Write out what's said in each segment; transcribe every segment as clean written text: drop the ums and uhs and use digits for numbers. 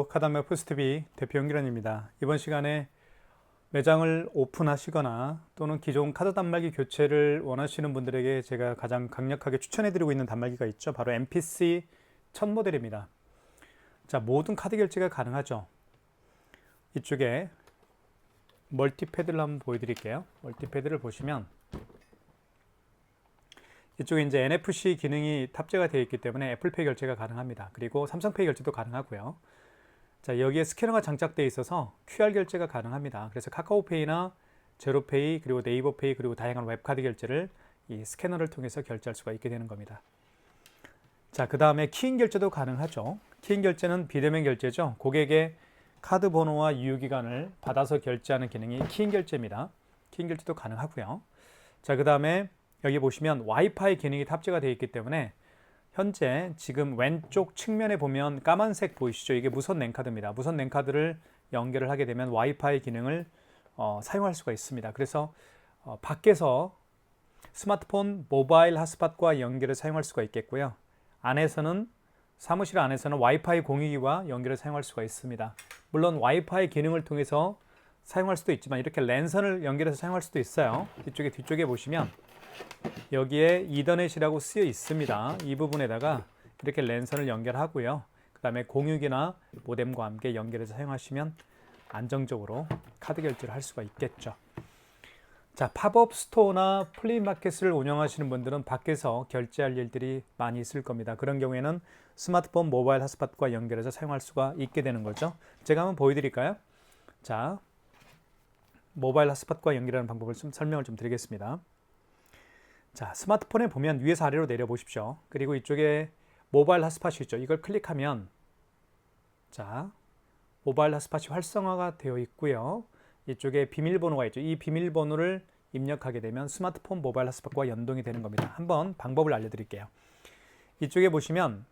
안녕하세요. 카다메 포스트비 대표 연기란입니다. 이번 시간에 매장을 오픈하시거나 또는 기존 카드 단말기 교체를 원하시는 분들에게 제가 가장 강력하게 추천해드리고 있는 단말기가 있죠. 바로 MPC 1000 모델입니다. 자, 모든 카드 결제가 가능하죠. 이쪽에 멀티패드를 한번 보여드릴게요. 멀티패드를 보시면 이쪽에 이제 NFC 기능이 탑재가 되어 있기 때문에 애플페이 결제가 가능합니다. 그리고 삼성페이 결제도 가능하고요. 자, 여기에 스캐너가 장착되어 있어서 QR 결제가 가능합니다. 그래서 카카오페이나 제로페이 그리고 네이버페이 그리고 다양한 웹카드 결제를 이 스캐너를 통해서 결제할 수가 있게 되는 겁니다. 자, 그 다음에 키인 결제도 가능하죠. 키인 결제는 비대면 결제죠. 고객의 카드 번호와 유효기간을 받아서 결제하는 기능이 키인 결제입니다. 키인 결제도 가능하고요. 자, 그 다음에 여기 보시면 와이파이 기능이 탑재가 되어 있기 때문에 현재 지금 왼쪽 측면에 보면 까만색 보이시죠? 이게 무선 랜카드입니다. 무선 랜카드를 연결을 하게 되면 와이파이 기능을 사용할 수가 있습니다. 그래서 밖에서 스마트폰 모바일 핫스팟과 연결을 사용할 수가 있겠고요. 사무실 안에서는 와이파이 공유기와 연결을 사용할 수가 있습니다. 물론 와이파이 기능을 통해서 사용할 수도 있지만 이렇게 랜선을 연결해서 사용할 수도 있어요. 뒤쪽에 보시면 여기에 이더넷이라고 쓰여 있습니다. 이 부분에다가 이렇게 랜선을 연결하고요. 그 다음에 공유기나 모뎀과 함께 연결해서 사용하시면 안정적으로 카드 결제를 할 수가 있겠죠. 자, 팝업 스토어나 플리마켓을 운영하시는 분들은 밖에서 결제할 일들이 많이 있을 겁니다. 그런 경우에는 스마트폰 모바일 핫스팟과 연결해서 사용할 수가 있게 되는 거죠. 제가 한번 보여드릴까요? 자, 모바일 핫스팟과 연결하는 방법을 설명을 좀 드리겠습니다. 자, 스마트폰에 보면 위에서 아래로 내려보십시오. 그리고 이쪽에 모바일 핫스팟이 있죠. 이걸 클릭하면 자, 모바일 핫스팟이 활성화가 되어 있고요. 이쪽에 비밀번호가 있죠. 이 비밀번호를 입력하게 되면 스마트폰 모바일 핫스팟과 연동이 되는 겁니다. 한번 방법을 알려드릴게요. 이쪽에 보시면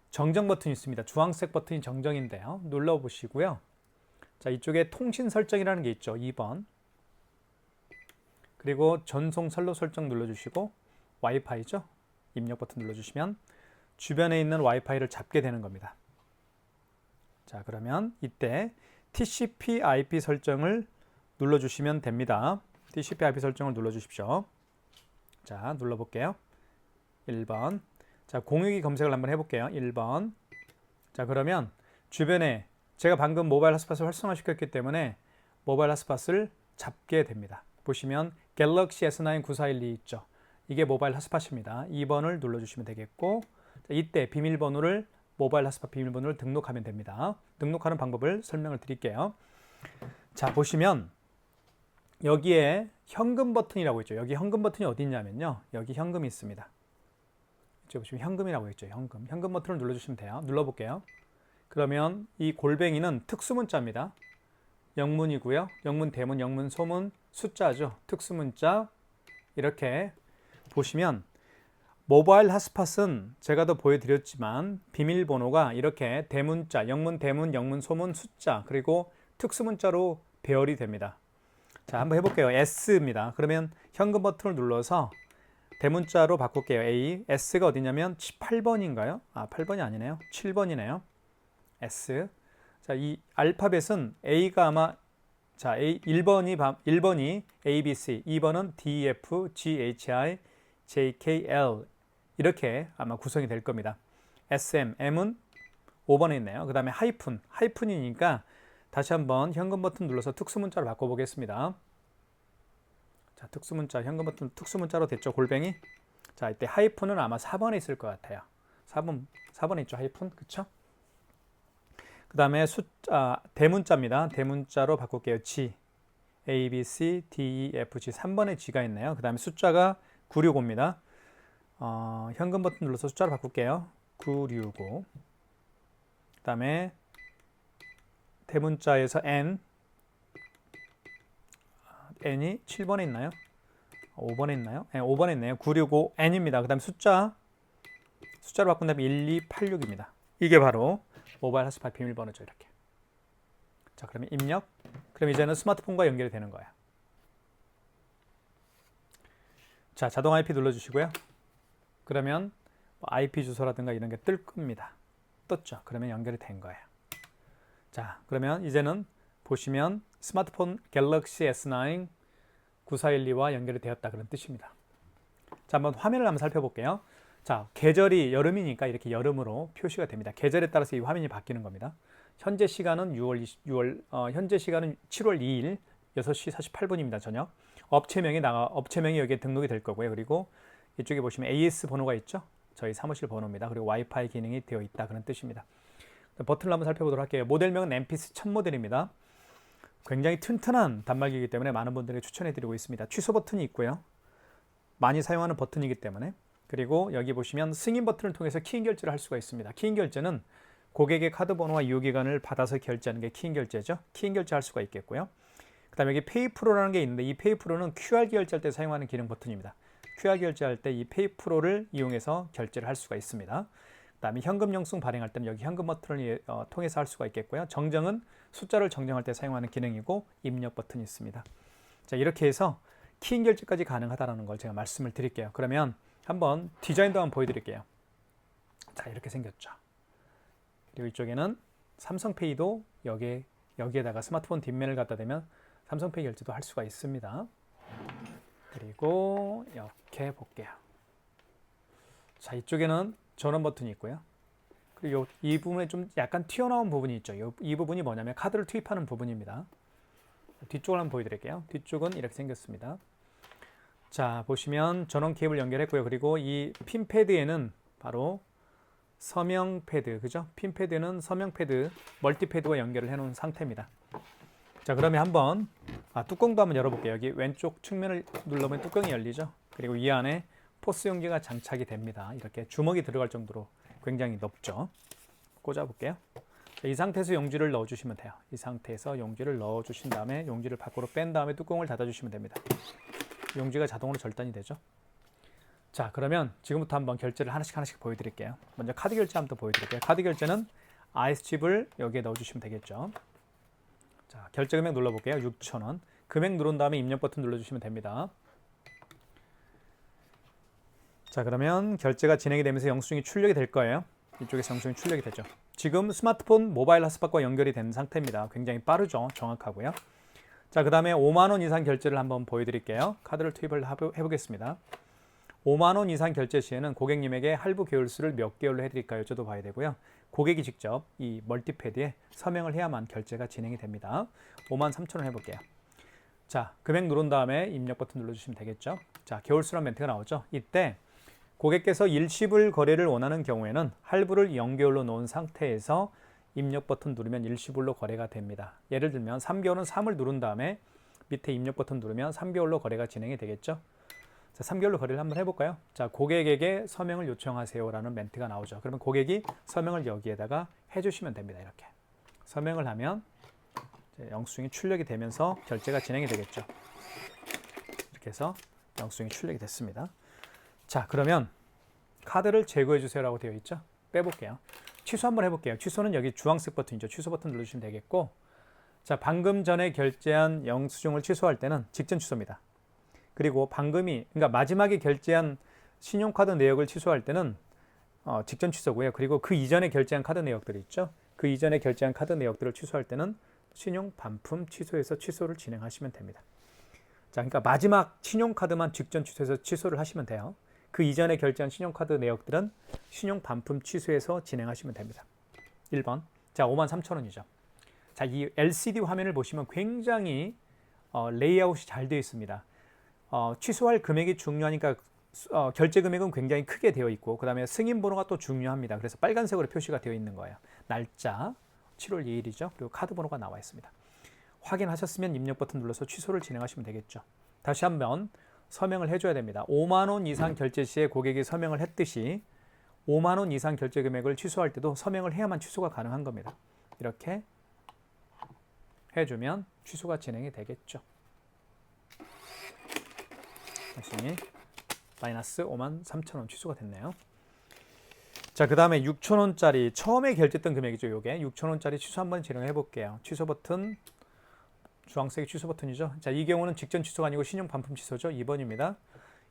정정 버튼이 있습니다. 주황색 버튼이 정정인데요. 눌러보시고요. 자, 이쪽에 통신 설정이라는 게 있죠. 2번. 그리고 전송 선로 설정 눌러주시고 와이파이죠. 입력 버튼 눌러주시면 주변에 있는 와이파이를 잡게 되는 겁니다. 자, 그러면 이때 TCP/IP 설정을 눌러주시면 됩니다. TCP/IP 설정을 눌러주십시오. 자, 눌러볼게요. 1번. 자, 공유기 검색을 한번 해볼게요. 1번. 자, 그러면 주변에 제가 방금 모바일 핫스팟을 활성화시켰기 때문에 모바일 핫스팟을 잡게 됩니다. 보시면 갤럭시 S9 9412 있죠. 이게 모바일 핫스팟입니다. 2번을 눌러주시면 되겠고, 자, 이때 비밀번호를 모바일 핫스팟 비밀번호를 등록하면 됩니다. 등록하는 방법을 설명을 드릴게요. 자, 보시면 여기에 현금 버튼이라고 있죠. 여기 현금 버튼이 어디 있냐면요. 여기 현금이 있습니다. 이쪽 보시면 현금이라고 있죠. 현금 버튼을 눌러주시면 돼요. 눌러볼게요. 그러면 이 골뱅이는 특수문자입니다. 영문이고요. 영문, 대문, 영문, 소문, 숫자죠. 특수문자. 이렇게 보시면 모바일 핫스팟은 제가 더 보여드렸지만 비밀번호가 이렇게 대문자, 영문, 대문, 영문, 소문, 숫자 그리고 특수문자로 배열이 됩니다. 자, 한번 해볼게요. S입니다. 그러면 현금 버튼을 눌러서 대문자로 바꿀게요. A. S가 어디냐면 8번인가요? 아, 8번이 아니네요. 7번이네요. S. 자, 이 알파벳은 A가 아마 자, 1번이 ABC, 2번은 D, F, G, H, I, J, K, L 이렇게 아마 구성이 될 겁니다. SM, M은 5번에 있네요. 그 다음에 하이픈이니까 다시 한번 현금 버튼 눌러서 특수문자로 바꿔보겠습니다. 자, 특수문자, 현금 버튼 특수문자로 됐죠, 골뱅이? 자, 이때 하이픈은 아마 4번에 있을 것 같아요. 4번에 있죠, 하이픈, 그쵸? 그 다음에 대문자입니다. 대문자로 바꿀게요. G, A, B, C, D, E, F, G 3번에 G가 있네요. 그 다음에 숫자가 965입니다. 현금 버튼 눌러서 숫자로 바꿀게요. 965. 그 다음에 대문자에서 N이 7번에 있나요? 5번에 있나요? 네, 5번에 있네요. 965N입니다. 그 다음에 숫자로 바꾼 다음에 1286입니다. 이게 바로 모바일 핫스팟 비밀번호죠. 이렇게. 자, 그러면 입력. 그럼 이제는 스마트폰과 연결이 되는 거예요. 자, 자동 IP 눌러주시고요. 그러면 IP 주소라든가 이런 게 뜰 겁니다. 떴죠. 그러면 연결이 된 거예요. 자, 그러면 이제는 보시면 스마트폰 갤럭시 S9 9412와 연결이 되었다 그런 뜻입니다. 자, 한번 화면을 한번 살펴볼게요. 자, 계절이 여름이니까 이렇게 여름으로 표시가 됩니다. 계절에 따라서 이 화면이 바뀌는 겁니다. 현재 시간은 현재 시간은 7월 2일 6시 48분입니다. 저녁. 업체명이 여기에 등록이 될 거고요. 그리고 이쪽에 보시면 AS 번호가 있죠. 저희 사무실 번호입니다. 그리고 와이파이 기능이 되어 있다 그런 뜻입니다. 버튼을 한번 살펴보도록 할게요. 모델명은 MPC 1000 모델입니다. 굉장히 튼튼한 단말기이기 때문에 많은 분들에게 추천해드리고 있습니다. 취소 버튼이 있고요. 많이 사용하는 버튼이기 때문에. 그리고 여기 보시면 승인 버튼을 통해서 키인 결제를 할 수가 있습니다. 키인 결제는 고객의 카드 번호와 이용기간을 받아서 결제하는 게 키인 결제죠. 키인 결제할 수가 있겠고요. 그 다음에 여기 페이프로라는 게 있는데 이 페이프로는 QR 결제할 때 사용하는 기능 버튼입니다. QR 결제할 때 이 페이프로를 이용해서 결제를 할 수가 있습니다. 그 다음에 현금 영수증 발행할 때는 여기 현금 버튼을 통해서 할 수가 있겠고요. 정정은 숫자를 정정할 때 사용하는 기능이고 입력 버튼이 있습니다. 자, 이렇게 해서 키인 결제까지 가능하다는 걸 제가 말씀을 드릴게요. 그러면 한번 디자인도 한번 보여드릴게요. 자, 이렇게 생겼죠. 그리고 이쪽에는 삼성페이도 여기에다가 스마트폰 뒷면을 갖다 대면 삼성페이 결제도 할 수가 있습니다. 그리고 이렇게 볼게요. 자, 이쪽에는 전원 버튼이 있고요. 그리고 이 부분에 좀 약간 튀어나온 부분이 있죠. 이 부분이 뭐냐면 카드를 투입하는 부분입니다. 뒤쪽을 한번 보여드릴게요. 뒤쪽은 이렇게 생겼습니다. 자, 보시면 전원 케이블 연결했고요. 그리고 이 핀 패드에는 바로 서명 패드, 그죠? 핀 패드는 서명 패드, 멀티 패드와 연결을 해놓은 상태입니다. 자, 그러면 한번 뚜껑도 한번 열어볼게요. 여기 왼쪽 측면을 눌러보면 뚜껑이 열리죠. 그리고 이 안에 포스 용기가 장착이 됩니다. 이렇게 주먹이 들어갈 정도로 굉장히 넓죠. 꽂아볼게요. 자, 이 상태에서 용지를 넣어주시면 돼요. 이 상태에서 용지를 넣어주신 다음에 용지를 밖으로 뺀 다음에 뚜껑을 닫아주시면 됩니다. 용지가 자동으로 절단이 되죠. 자, 그러면 지금부터 한번 결제를 하나씩 보여드릴게요. 먼저 카드 결제 한번 보여드릴게요. 카드 결제는 IS칩을 여기에 넣어주시면 되겠죠. 자, 결제 금액 눌러볼게요. 6,000원. 금액 누른 다음에 입력 버튼 눌러주시면 됩니다. 자, 그러면 결제가 진행이 되면서 영수증이 출력이 될 거예요. 이쪽에서 영수증이 출력이 되죠. 지금 스마트폰 모바일 핫스팟과 연결이 된 상태입니다. 굉장히 빠르죠. 정확하고요. 자, 그 다음에 5만 원 이상 결제를 한번 보여드릴게요. 카드를 투입을 해보겠습니다. 5만 원 이상 결제 시에는 고객님에게 할부 개월수를 몇 개월로 해드릴까요? 여쭤도 봐야 되고요. 고객이 직접 이 멀티패드에 서명을 해야만 결제가 진행이 됩니다. 53,000원 해볼게요. 자, 금액 누른 다음에 입력 버튼 눌러주시면 되겠죠. 자, 개월수란 멘트가 나오죠. 이때 고객께서 일시불 거래를 원하는 경우에는 할부를 0개월로 놓은 상태에서 입력 버튼 누르면 일시불로 거래가 됩니다. 예를 들면 3개월은 3을 누른 다음에 밑에 입력 버튼 누르면 3개월로 거래가 진행이 되겠죠. 자, 3개월로 거래를 한번 해볼까요? 자, 고객에게 서명을 요청하세요 라는 멘트가 나오죠. 그러면 고객이 서명을 여기에다가 해주시면 됩니다. 이렇게 서명을 하면 영수증이 출력이 되면서 결제가 진행이 되겠죠. 이렇게 해서 영수증이 출력이 됐습니다. 자, 그러면 카드를 제거해 주세요 라고 되어 있죠. 빼볼게요. 취소 한번 해볼게요. 취소는 여기 주황색 버튼이죠. 취소 버튼 누르시면 되겠고, 자, 방금 전에 결제한 영수증을 취소할 때는 직전 취소입니다. 그리고 그러니까 마지막에 결제한 신용카드 내역을 취소할 때는 직전 취소고요. 그리고 그 이전에 결제한 카드 내역들이 있죠. 그 이전에 결제한 카드 내역들을 취소할 때는 신용 반품 취소해서 취소를 진행하시면 됩니다. 자, 그러니까 마지막 신용카드만 직전 취소해서 취소를 하시면 돼요. 그 이전에 결제한 신용카드 내역들은 신용 반품 취소해서 진행하시면 됩니다. 1번. 자, 53,000원이죠. 자, 이 LCD 화면을 보시면 굉장히 레이아웃이 잘 되어 있습니다. 취소할 금액이 중요하니까 결제 금액은 굉장히 크게 되어 있고, 그 다음에 승인 번호가 또 중요합니다. 그래서 빨간색으로 표시가 되어 있는 거예요. 날짜 7월 2일이죠. 그리고 카드 번호가 나와 있습니다. 확인하셨으면 입력 버튼 눌러서 취소를 진행하시면 되겠죠. 다시 한번 서명을 해줘야 됩니다. 5만 원 이상 결제 시에 고객이 서명을 했듯이 5만 원 이상 결제 금액을 취소할 때도 서명을 해야만 취소가 가능한 겁니다. 이렇게 해주면 취소가 진행이 되겠죠. 다시 마이너스 53,000원 취소가 됐네요. 자, 그 다음에 6,000원짜리 처음에 결제했던 금액이죠. 요게 6,000원짜리 취소 한번 진행해 볼게요. 취소 버튼, 주황색이 취소 버튼이죠. 자, 이 경우는 직전 취소가 아니고 신용 반품 취소죠. 2번입니다.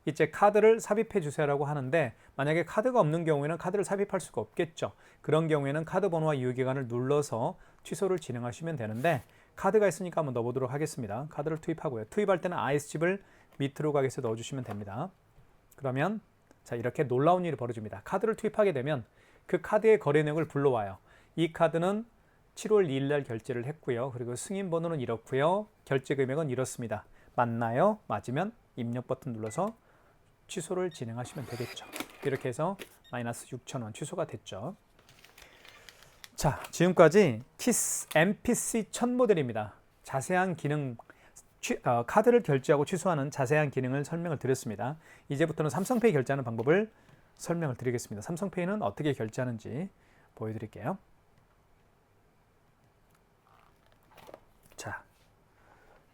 이제 카드를 삽입해 주세요라고 하는데 만약에 카드가 없는 경우에는 카드를 삽입할 수가 없겠죠. 그런 경우에는 카드 번호와 유효기간을 눌러서 취소를 진행하시면 되는데 카드가 있으니까 한번 넣어보도록 하겠습니다. 카드를 투입하고요. 투입할 때는 IS집을 밑으로 가게 해서 넣어주시면 됩니다. 그러면 자 이렇게 놀라운 일이 벌어집니다. 카드를 투입하게 되면 그 카드의 거래 내역을 불러와요. 이 카드는 7월 2일 날 결제를 했고요. 그리고 승인 번호는 이렇고요. 결제 금액은 이렇습니다. 맞나요? 맞으면 입력 버튼 눌러서 취소를 진행하시면 되겠죠. 이렇게 해서 마이너스 6,000원 취소가 됐죠. 자, 지금까지 키스 MPC 1000 모델입니다. 자세한 기능, 카드를 결제하고 취소하는 자세한 기능을 설명을 드렸습니다. 이제부터는 삼성페이 결제하는 방법을 설명을 드리겠습니다. 삼성페이는 어떻게 결제하는지 보여드릴게요. 자,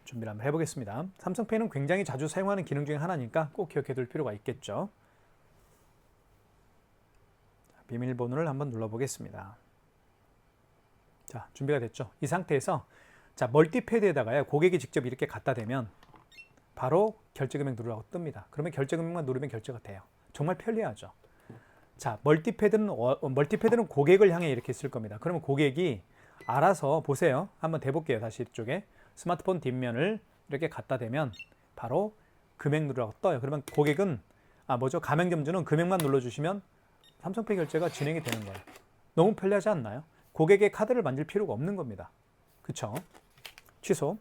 준비를 한번 해보겠습니다. 삼성페이는 굉장히 자주 사용하는 기능 중에 하나니까 꼭 기억해 둘 필요가 있겠죠. 비밀번호를 한번 눌러보겠습니다. 자, 준비가 됐죠. 이 상태에서 자 멀티패드에다가요 고객이 직접 이렇게 갖다 대면 바로 결제금액 누르라고 뜹니다. 그러면 결제금액만 누르면 결제가 돼요. 정말 편리하죠. 자 멀티패드는 고객을 향해 이렇게 있을 겁니다. 그러면 고객이 알아서 보세요. 한번 대볼게요. 다시 이쪽에 스마트폰 뒷면을 이렇게 갖다 대면 바로 금액 누르라고 떠요. 그러면 고객은 가맹점주는 금액만 눌러주시면 삼성페이 결제가 진행이 되는 거예요. 너무 편리하지 않나요? 고객의 카드를 만질 필요가 없는 겁니다. 그쵸? 취소.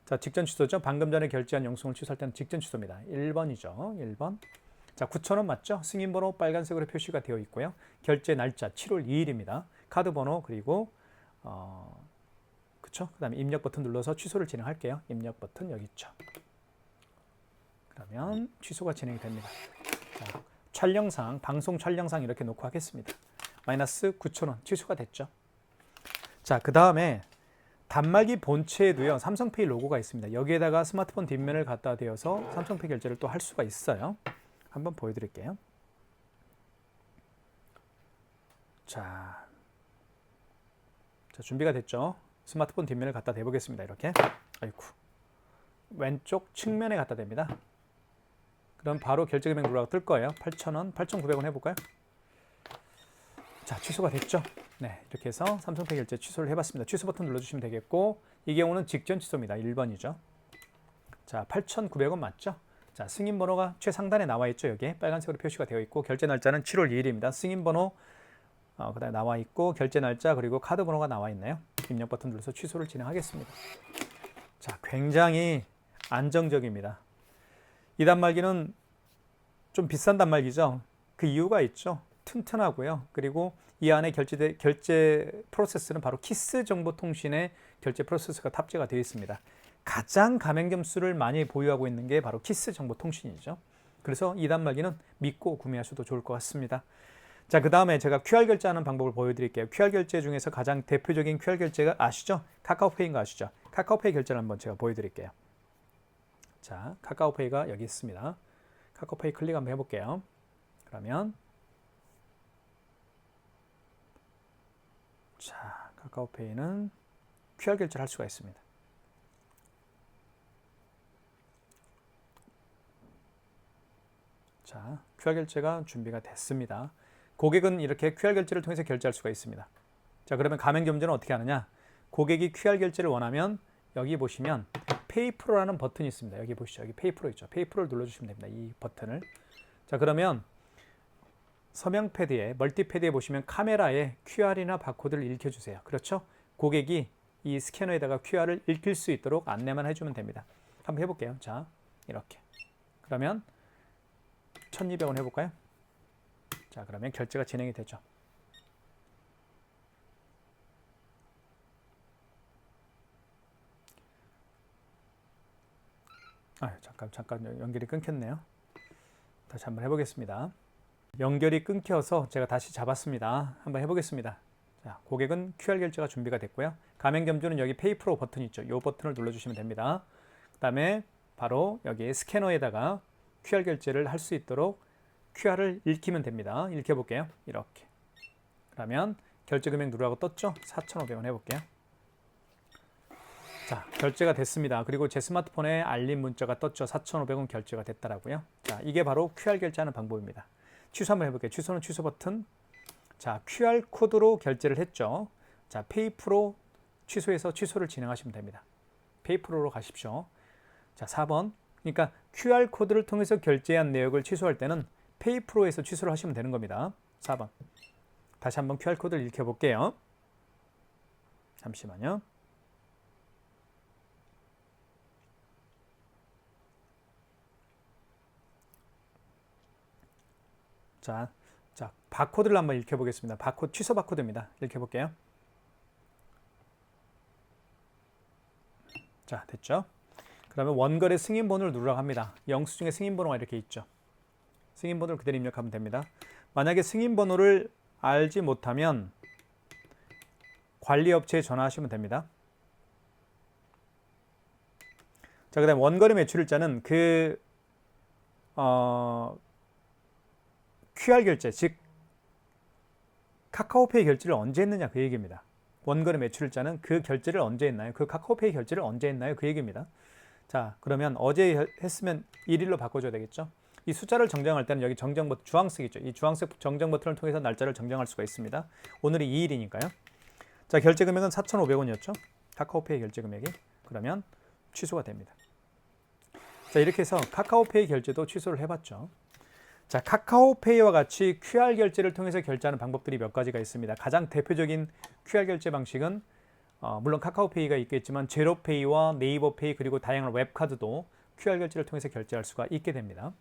자, 직전 취소죠. 방금 전에 결제한 영수증을 취소할 때는 직전 취소입니다. 1번이죠. 1번. 자, 9,000원 맞죠? 승인번호 빨간색으로 표시가 되어 있고요. 결제 날짜 7월 2일입니다. 카드 번호 그리고 그쵸? 그 다음에 입력 버튼 눌러서 취소를 진행할게요. 입력 버튼 여기 있죠. 그러면 취소가 진행이 됩니다. 자, 촬영상, 방송 촬영상 이렇게 놓고 하겠습니다. 마이너스 9,000원 취소가 됐죠. 자, 그 다음에 단말기 본체에도요 삼성페이 로고가 있습니다. 여기에다가 스마트폰 뒷면을 갖다 대어서 삼성페이 결제를 또 할 수가 있어요. 한번 보여드릴게요. 자, 준비가 됐죠. 스마트폰 뒷면을 갖다 대보겠습니다. 이렇게 아이쿠 왼쪽 측면에 갖다 댑니다. 그럼 바로 결제 금액 누르라고 뜰 거예요. 8,000원, 8,900원 해볼까요? 자, 취소가 됐죠. 네, 이렇게 해서 삼성페이 결제 취소를 해봤습니다. 취소 버튼 눌러주시면 되겠고 이 경우는 직전 취소입니다. 1번이죠. 자, 8,900원 맞죠? 자, 승인번호가 최상단에 나와 있죠. 여기에 빨간색으로 표시가 되어 있고 결제 날짜는 7월 2일입니다. 승인번호 그다음에 나와 있고 결제 날짜 그리고 카드 번호가 나와 있네요. 입력 버튼 눌러서 취소를 진행하겠습니다. 자, 굉장히 안정적입니다. 이 단말기는 좀 비싼 단말기죠. 그 이유가 있죠. 튼튼하고요. 그리고 이 안에 결제 프로세스는 바로 키스정보통신의 결제 프로세스가 탑재가 되어 있습니다. 가장 가맹점 수를 많이 보유하고 있는 게 바로 키스정보통신이죠. 그래서 이 단말기는 믿고 구매하셔도 좋을 것 같습니다. 자, 그 다음에 제가 QR 결제하는 방법을 보여드릴게요. QR 결제 중에서 가장 대표적인 QR 결제가 아시죠? 카카오페이인 거 아시죠? 카카오페이 결제를 한번 제가 보여드릴게요. 자, 카카오페이가 여기 있습니다. 카카오페이 클릭 한번 해볼게요. 그러면 자, 카카오페이는 QR 결제를 할 수가 있습니다. 자, QR 결제가 준비가 됐습니다. 고객은 이렇게 QR 결제를 통해서 결제할 수가 있습니다. 자, 그러면 가맹점주는 어떻게 하느냐? 고객이 QR 결제를 원하면 여기 보시면 페이프로라는 버튼이 있습니다. 여기 보시죠. 여기 페이프로 있죠. 페이프로를 눌러주시면 됩니다. 이 버튼을. 자, 그러면 서명 패드에 멀티패드에 보시면 카메라에 QR이나 바코드를 읽혀주세요. 그렇죠? 고객이 이 스캐너에다가 QR을 읽힐 수 있도록 안내만 해주면 됩니다. 한번 해볼게요. 자, 이렇게. 그러면 1,200원 해볼까요? 자, 그러면 결제가 진행이 되죠. 잠깐 연결이 끊겼네요. 다시 한번 해보겠습니다. 연결이 끊겨서 제가 다시 잡았습니다. 한번 해보겠습니다. 자, 고객은 QR 결제가 준비가 됐고요. 가맹점주는 여기 페이프로 버튼 있죠. 이 버튼을 눌러주시면 됩니다. 그 다음에 바로 여기 스캐너에다가 QR 결제를 할 수 있도록 QR을 읽히면 됩니다. 읽혀볼게요. 이렇게. 그러면 결제 금액 누르라고 떴죠? 4,500원 해볼게요. 자, 결제가 됐습니다. 그리고 제 스마트폰에 알림 문자가 떴죠. 4,500원 결제가 됐다라고요. 자, 이게 바로 QR 결제하는 방법입니다. 취소 한번 해볼게요. 취소는 취소 버튼. 자, QR 코드로 결제를 했죠. 자, 페이프로 취소해서 취소를 진행하시면 됩니다. 페이프로로 가십시오. 자, 4번. 그러니까 QR 코드를 통해서 결제한 내역을 취소할 때는 페이프로에서 취소를 하시면 되는 겁니다. 4번. 다시 한번 QR 코드를 읽혀볼게요. 잠시만요. 자, 바코드를 한번 읽혀보겠습니다. 바코드, 취소 바코드입니다. 읽혀볼게요. 자, 됐죠? 그러면 원거래 승인번호를 누르라고 합니다. 영수증에 승인번호가 이렇게 있죠. 승인번호를 그대로 입력하면 됩니다. 만약에 승인번호를 알지 못하면 관리업체에 전화하시면 됩니다. 자, 그 다음 원거래 매출일자는 QR 결제, 즉 카카오페이 결제를 언제 했느냐 그 얘기입니다. 원거래 매출일자는 그 결제를 언제 했나요? 그 카카오페이 결제를 언제 했나요? 그 얘기입니다. 자, 그러면 어제 했으면 1일로 바꿔줘야 되겠죠. 이 숫자를 정정할 때는 여기 정정 버튼, 주황색 있죠. 이 주황색 정정 버튼을 통해서 날짜를 정정할 수가 있습니다. 오늘이 2일이니까요. 자, 결제 금액은 4,500원이었죠. 카카오페이 결제 금액이. 그러면 취소가 됩니다. 자, 이렇게 해서 카카오페이 결제도 취소를 해봤죠. 자, 카카오페이와 같이 QR 결제를 통해서 결제하는 방법들이 몇 가지가 있습니다. 가장 대표적인 QR 결제 방식은 물론 카카오페이가 있겠지만 제로페이와 네이버페이 그리고 다양한 웹카드도 QR 결제를 통해서 결제할 수가 있게 됩니다.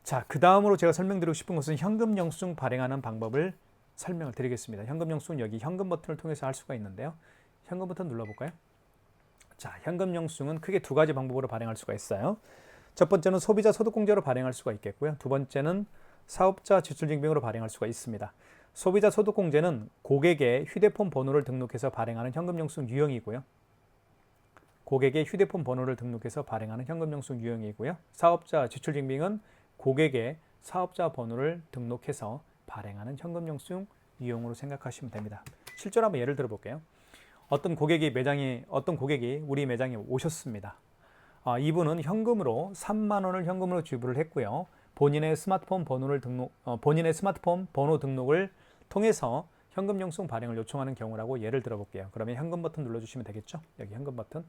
자, 그 다음으로 제가 설명드리고 싶은 것은 현금 영수증 발행하는 방법을 설명을 드리겠습니다. 현금 영수증은 여기 현금 버튼을 통해서 할 수가 있는데요. 현금 버튼 눌러볼까요? 자, 현금 영수증은 크게 두 가지 방법으로 발행할 수가 있어요. 첫 번째는 소비자 소득공제로 발행할 수가 있겠고요. 두 번째는 사업자 지출증빙으로 발행할 수가 있습니다. 소비자 소득공제는 고객의 휴대폰 번호를 등록해서 발행하는 현금영수증 유형이고요. 고객의 휴대폰 번호를 등록해서 발행하는 현금영수증 유형이고요. 사업자 지출증빙은 고객의 사업자 번호를 등록해서 발행하는 현금영수증 유형으로 생각하시면 됩니다. 실제로 한번 예를 들어볼게요. 어떤 고객이 우리 매장에 오셨습니다. 이분은 현금으로 3만 원을 현금으로 지불을 했고요. 본인의 스마트폰 번호 등록을 통해서 현금 영수증 발행을 요청하는 경우라고 예를 들어볼게요. 그러면 현금 버튼 눌러주시면 되겠죠? 여기 현금 버튼.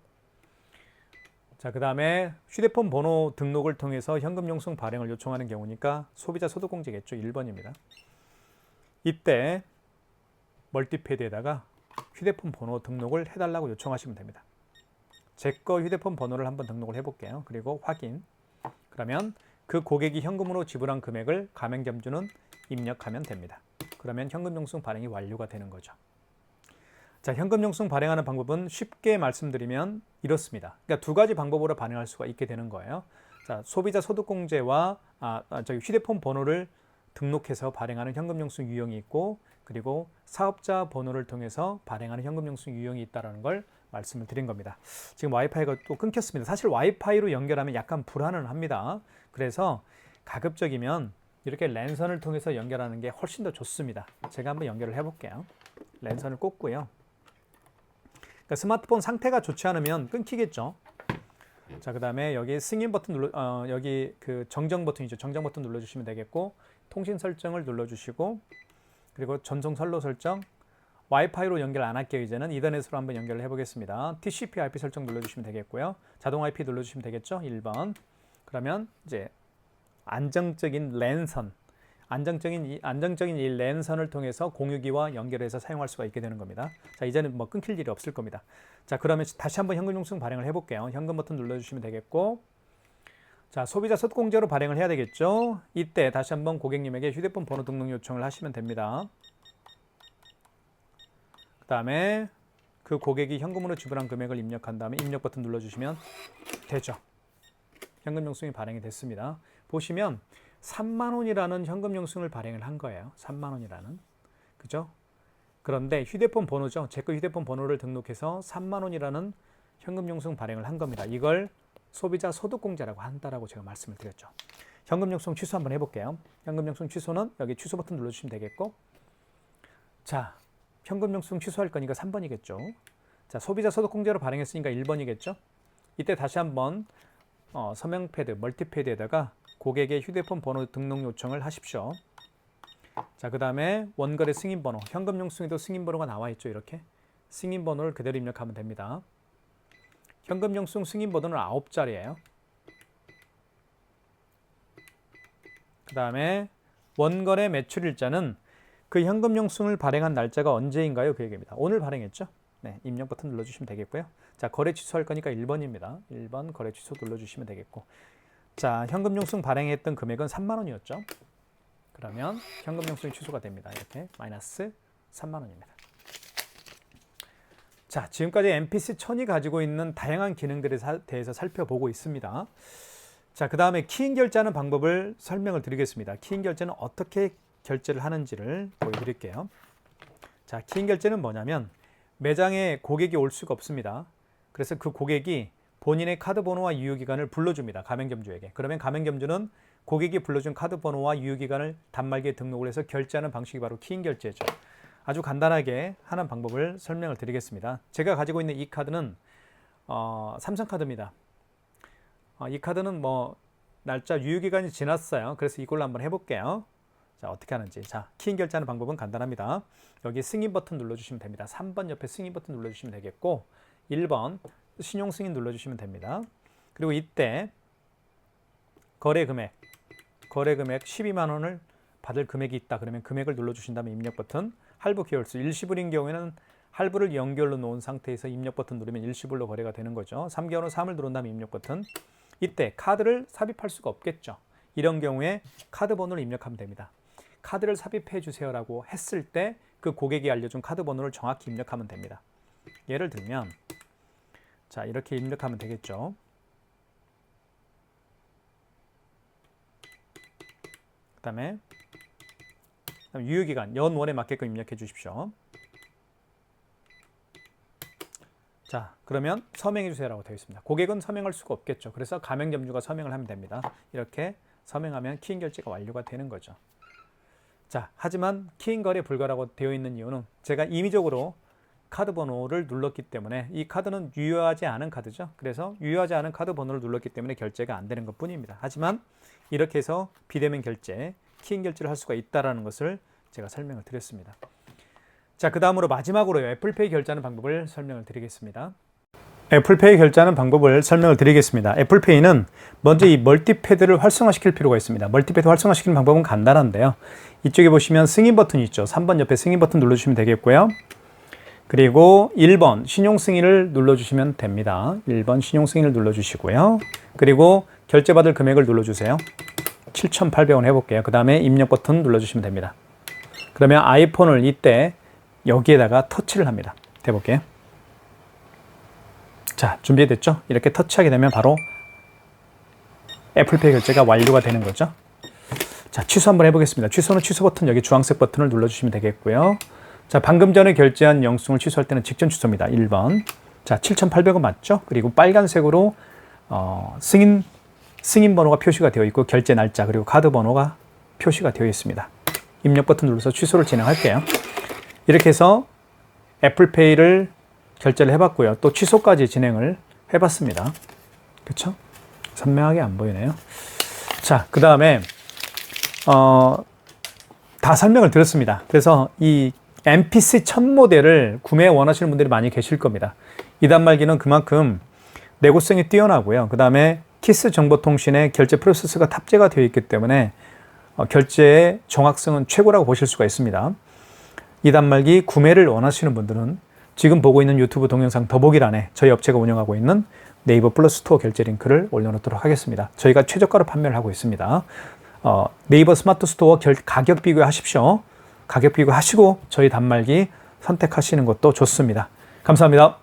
자, 그 다음에 휴대폰 번호 등록을 통해서 현금 영수증 발행을 요청하는 경우니까 소비자 소득공제겠죠? 1번입니다. 이때 멀티패드에다가 휴대폰 번호 등록을 해달라고 요청하시면 됩니다. 제 거 휴대폰 번호를 한번 등록을 해볼게요. 그리고 확인. 그러면 그 고객이 현금으로 지불한 금액을 가맹점주는 입력하면 됩니다. 그러면 현금 영수증 발행이 완료가 되는 거죠. 자, 현금 영수증 발행하는 방법은 쉽게 말씀드리면 이렇습니다. 그러니까 두 가지 방법으로 발행할 수가 있게 되는 거예요. 자, 소비자 소득공제와 휴대폰 번호를 등록해서 발행하는 현금 영수증 유형이 있고, 그리고 사업자 번호를 통해서 발행하는 현금 영수증 유형이 있다는 걸 말씀을 드린 겁니다. 지금 와이파이가 또 끊겼습니다. 사실 와이파이로 연결하면 약간 불안은 합니다. 그래서 가급적이면 이렇게 랜선을 통해서 연결하는 게 훨씬 더 좋습니다. 제가 한번 연결을 해볼게요. 랜선을 꽂고요. 그러니까 스마트폰 상태가 좋지 않으면 끊기겠죠. 자, 그 다음에 여기 승인 버튼 여기 그 정정 버튼이죠. 정정 버튼 눌러주시면 되겠고, 통신 설정을 눌러주시고, 그리고 전송 선로 설정, 와이파이로 연결 안 할게요. 이제는 이더넷으로 한번 연결을 해보겠습니다. TCP IP 설정 눌러주시면 되겠고요. 자동 IP 눌러주시면 되겠죠. 1번. 그러면 이제 안정적인 랜선, 안정적인 이 랜선을 통해서 공유기와 연결해서 사용할 수가 있게 되는 겁니다. 자, 이제는 뭐 끊길 일이 없을 겁니다. 자, 그러면 다시 한번 현금 영수증 발행을 해볼게요. 현금 버튼 눌러주시면 되겠고, 자, 소비자 소득공제로 발행을 해야 되겠죠. 이때 다시 한번 고객님에게 휴대폰 번호 등록 요청을 하시면 됩니다. 그 다음에 그 고객이 현금으로 지불한 금액을 입력한 다음에 입력 버튼 눌러주시면 되죠. 현금 영수증이 발행이 됐습니다. 보시면 3만 원이라는 현금 영수증을 발행을 한 거예요. 3만 원이라는. 그죠? 그런데 휴대폰 번호죠. 제 거 휴대폰 번호를 등록해서 3만 원이라는 현금 영수증 발행을 한 겁니다. 이걸 소비자 소득공제라고 한다라고 제가 말씀을 드렸죠. 현금 영수증 취소 한번 해볼게요. 현금 영수증 취소는 여기 취소 버튼 눌러주시면 되겠고, 자, 현금 영수증 취소할 거니까 3번이겠죠. 자, 소비자 소득공제로 발행했으니까 1번이겠죠. 이때 다시 한번 서명 패드, 멀티패드에다가 고객의 휴대폰 번호 등록 요청을 하십시오. 자, 그 다음에 원거래 승인번호, 현금 영수증에도 승인번호가 나와 있죠. 이렇게 승인번호를 그대로 입력하면 됩니다. 현금 영수증 승인번호는 9자리예요. 그 다음에 원거래 매출일자는 그 현금 영수증을 발행한 날짜가 언제인가요? 그 얘기입니다. 오늘 발행했죠? 네, 입력 버튼 눌러주시면 되겠고요. 자, 거래 취소할 거니까 1번입니다. 1번 거래 취소 눌러주시면 되겠고, 자, 현금 영수증 발행했던 금액은 3만 원이었죠. 그러면 현금 영수증이 취소가 됩니다. 이렇게 마이너스 3만 원입니다. 자, 지금까지 MPC 1000이 가지고 있는 다양한 기능들에 대해서 살펴보고 있습니다. 자, 그 다음에 키인 결제하는 방법을 설명을 드리겠습니다. 키인 결제는 어떻게 결제를 하는지를 보여드릴게요. 자, 키인 결제는 뭐냐면 매장에 고객이 올 수가 없습니다. 그래서 그 고객이 본인의 카드 번호와 유효기간을 불러줍니다. 가맹점주에게. 그러면 가맹점주는 고객이 불러준 카드 번호와 유효기간을 단말기에 등록을 해서 결제하는 방식이 바로 키인 결제죠. 아주 간단하게 하는 방법을 설명을 드리겠습니다. 제가 가지고 있는 이 카드는 삼성카드입니다. 이 카드는 뭐 날짜 유효기간이 지났어요. 그래서 이걸로 한번 해볼게요. 자, 어떻게 하는지. 자, 키인 결제하는 방법은 간단합니다. 여기 승인 버튼 눌러주시면 됩니다. 3번 옆에 승인 버튼 눌러주시면 되겠고, 1번 신용 승인 눌러주시면 됩니다. 그리고 이때 거래 금액 12만 원을 받을 금액이 있다. 그러면 금액을 눌러주신 다음에 입력 버튼, 할부 계열수 일시불인 경우에는 할부를 연결로 놓은 상태에서 입력 버튼 누르면 일시불로 거래가 되는 거죠. 3개월은 3을 누른 다음에 입력 버튼. 이때 카드를 삽입할 수가 없겠죠. 이런 경우에 카드 번호를 입력하면 됩니다. 카드를 삽입해 주세요라고 했을 때 그 고객이 알려준 카드 번호를 정확히 입력하면 됩니다. 예를 들면 자, 이렇게 입력하면 되겠죠. 그다음에 유효기간 연월에 맞게끔 입력해 주십시오. 자, 그러면 서명해 주세요라고 되어 있습니다. 고객은 서명할 수가 없겠죠. 그래서 가맹점주가 서명을 하면 됩니다. 이렇게 서명하면 키인 결제가 완료가 되는 거죠. 자, 하지만 키인 거래 불가라고 되어 있는 이유는 제가 임의적으로 카드 번호를 눌렀기 때문에, 이 카드는 유효하지 않은 카드죠. 그래서 유효하지 않은 카드 번호를 눌렀기 때문에 결제가 안 되는 것 뿐입니다. 하지만 이렇게 해서 비대면 결제, 키인 결제를 할 수가 있다는 것을 제가 설명을 드렸습니다. 자, 그 다음으로 마지막으로 애플페이 결제하는 방법을 설명을 드리겠습니다. 애플페이 결제하는 방법을 설명을 드리겠습니다. 애플페이는 먼저 이 멀티패드를 활성화시킬 필요가 있습니다. 멀티패드 활성화시키는 방법은 간단한데요. 이쪽에 보시면 승인 버튼이 있죠. 3번 옆에 승인 버튼 눌러주시면 되겠고요. 그리고 1번 신용 승인을 눌러주시면 됩니다. 1번 신용 승인을 눌러주시고요. 그리고 결제받을 금액을 눌러주세요. 7,800원 해볼게요. 그 다음에 입력 버튼 눌러주시면 됩니다. 그러면 아이폰을 이때 여기에다가 터치를 합니다. 해볼게요. 자, 준비됐죠? 이렇게 터치하게 되면 바로 애플페이 결제가 완료가 되는 거죠. 자, 취소 한번 해보겠습니다. 취소는 취소 버튼, 여기 주황색 버튼을 눌러주시면 되겠고요. 자, 방금 전에 결제한 영수증을 취소할 때는 직전 취소입니다. 1번. 자, 7,800원 맞죠? 그리고 빨간색으로 승인 번호가 표시가 되어 있고 결제 날짜 그리고 카드 번호가 표시가 되어 있습니다. 입력 버튼 눌러서 취소를 진행할게요. 이렇게 해서 애플페이를 결제를 해봤고요. 또 취소까지 진행을 해봤습니다. 그렇죠? 선명하게 안 보이네요. 자, 그 다음에 다 설명을 드렸습니다. 그래서 이 MPC 1000 모델을 구매 원하시는 분들이 많이 계실 겁니다. 이 단말기는 그만큼 내구성이 뛰어나고요. 그 다음에 키스 정보통신에 결제 프로세스가 탑재가 되어 있기 때문에 결제의 정확성은 최고라고 보실 수가 있습니다. 이 단말기 구매를 원하시는 분들은 지금 보고 있는 유튜브 동영상 더보기란에 저희 업체가 운영하고 있는 네이버 플러스 스토어 결제 링크를 올려놓도록 하겠습니다. 저희가 최저가로 판매를 하고 있습니다. 네이버 스마트 스토어 가격 비교하십시오. 가격 비교하시고 저희 단말기 선택하시는 것도 좋습니다. 감사합니다.